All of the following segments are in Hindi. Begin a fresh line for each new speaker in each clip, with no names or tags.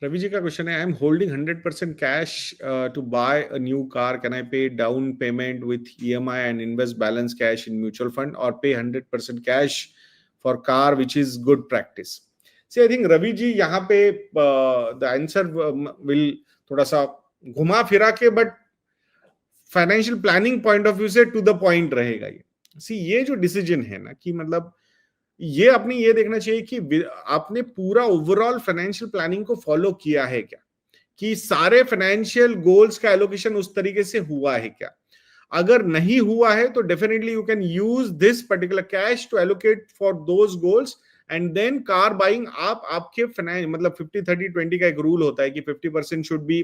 रवि जी का क्वेश्चन है, I am holding 100% cash to buy a new car, can I pay down payment with EMI and invest balance cash in mutual fund और pay 100% cash for car which is good practice? See I think Ravi ji यहाँ पे द आंसर विल थोड़ा सा घुमा फिरा के but financial planning point of view से टू द पॉइंट रहेगा। ये जो डिसीजन है ना कि मतलब ये आपने ये देखना चाहिए कि आपने पूरा ओवरऑल फाइनेंशियल प्लानिंग को फॉलो किया है क्या, कि सारे फाइनेंशियल गोल्स का एलोकेशन उस तरीके से हुआ है क्या। अगर नहीं हुआ है तो definitely you can use this particular cash to allocate for those goals and then car buying. आप आपके फाइनेंस मतलब 50-30-20 का एक रूल होता है कि 50% should be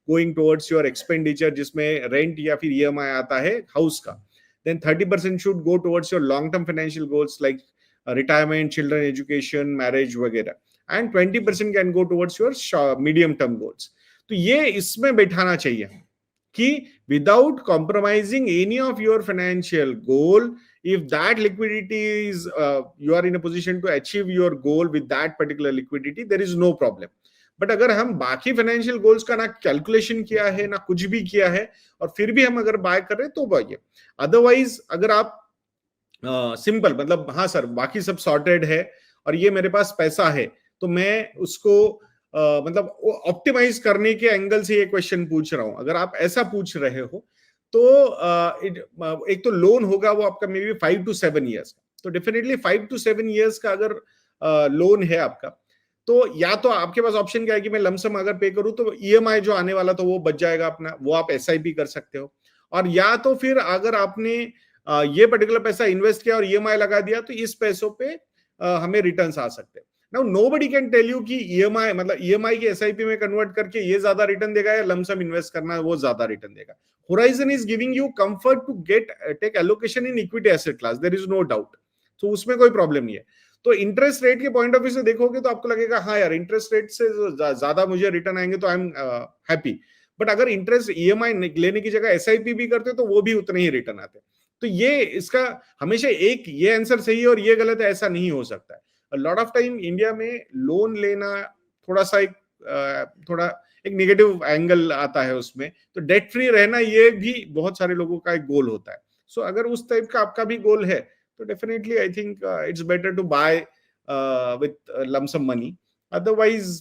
going towards your expenditure, जिसमें रेंट या फिर ईएमआई आता है हाउस का। Then 30% should go towards your long term financial goals like retirement, children education, marriage वगैरह, and 20% can go towards your medium term goals. तो ये इसमें बैठाना चाहिए कि without compromising any of your financial goal, if that liquidity is you are in a position to achieve your goal with that particular liquidity, there is no problem. But अगर हम बाकी फाइनेंशियल गोल्स का ना कैलकुलेशन किया है ना कुछ भी किया है और फिर भी हम अगर बाय कर रहे हैं तो बाय। अदरवाइज अगर आप सिंपल मतलब हाँ सर बाकी सब सॉर्टेड है और ये मेरे पास पैसा है तो मैं उसको मतलब ऑप्टिमाइज करने के एंगल से ये क्वेश्चन पूछ रहा हूं। अगर आप ऐसा पूछ रहे हो तो एक तो लोन होगा वो आपका मे बी 5 to 7 ईयर्स का, तो डेफिनेटली 5 to 7 ईयर्स का अगर लोन है आपका तो या तो आपके पास ऑप्शन क्या है कि मैं लमसम अगर पे करूं तो ईएमआई जो आने वाला तो वो बच जाएगा अपना, वो आप एसआईपी कर सकते हो। और या तो फिर अगर आपने ये पर्टिकुलर पैसा इन्वेस्ट किया और ईएमआई लगा दिया तो इस पैसों पे हमें रिटर्न्स आ सकते हैं। Now nobody can tell you कि ईएमआई मतलब ईएमआई की एसआईपी में कन्वर्ट करके ये ज्यादा रिटर्न देगा या लमसम इन्वेस्ट करना है वो ज्यादा रिटर्न देगा। Horizon is giving you comfort to get take allocation in equity asset class, there is no doubt, तो उसमें कोई प्रॉब्लम नहीं है। तो इंटरेस्ट रेट के पॉइंट ऑफ व्यू से देखोगे तो आपको लगेगा हाँ यार इंटरेस्ट रेट से ज्यादा मुझे रिटर्न आएंगे तो आई एम हैप्पी। बट अगर इंटरेस्ट ईएमआई लेने की जगह एसआईपी भी करते तो वो भी उतने ही रिटर्न आते। तो ये इसका हमेशा एक ये आंसर सही है और ये गलत है ऐसा नहीं हो सकता है। लॉट ऑफ टाइम इंडिया में लोन लेना थोड़ा सा थोड़ा एक नेगेटिव एंगल आता है उसमें, तो डेट फ्री रहना ये भी बहुत सारे लोगों का एक गोल होता है। सो अगर उस टाइप का आपका भी गोल है तो definitely I think it's better to buy with lump sum money. Otherwise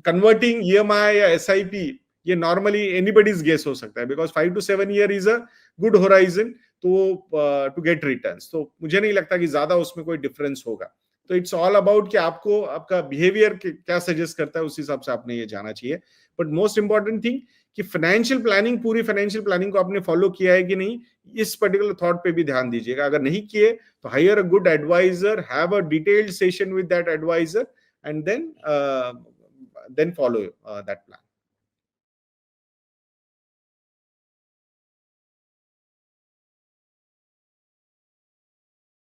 converting EMI या एसआईपी ये नॉर्मली एनीबडीज गेस हो सकता है, because 5 to 7 year is a good horizon to get returns. तो मुझे नहीं लगता कि ज्यादा उसमें कोई डिफरेंस होगा। तो इट्स ऑल अबाउट कि आपको आपका बिहेवियर क्या सजेस्ट करता है उस हिसाब से आपने ये जाना चाहिए। बट मोस्ट इंपॉर्टेंट थिंग कि फाइनेंशियल प्लानिंग पूरी फाइनेंशियल प्लानिंग को आपने फॉलो किया है कि नहीं, इस पर्टिकुलर थॉट पे भी ध्यान दीजिएगा। अगर नहीं किए तो hire a good advisor, have a detailed session with that advisor and then follow that plan.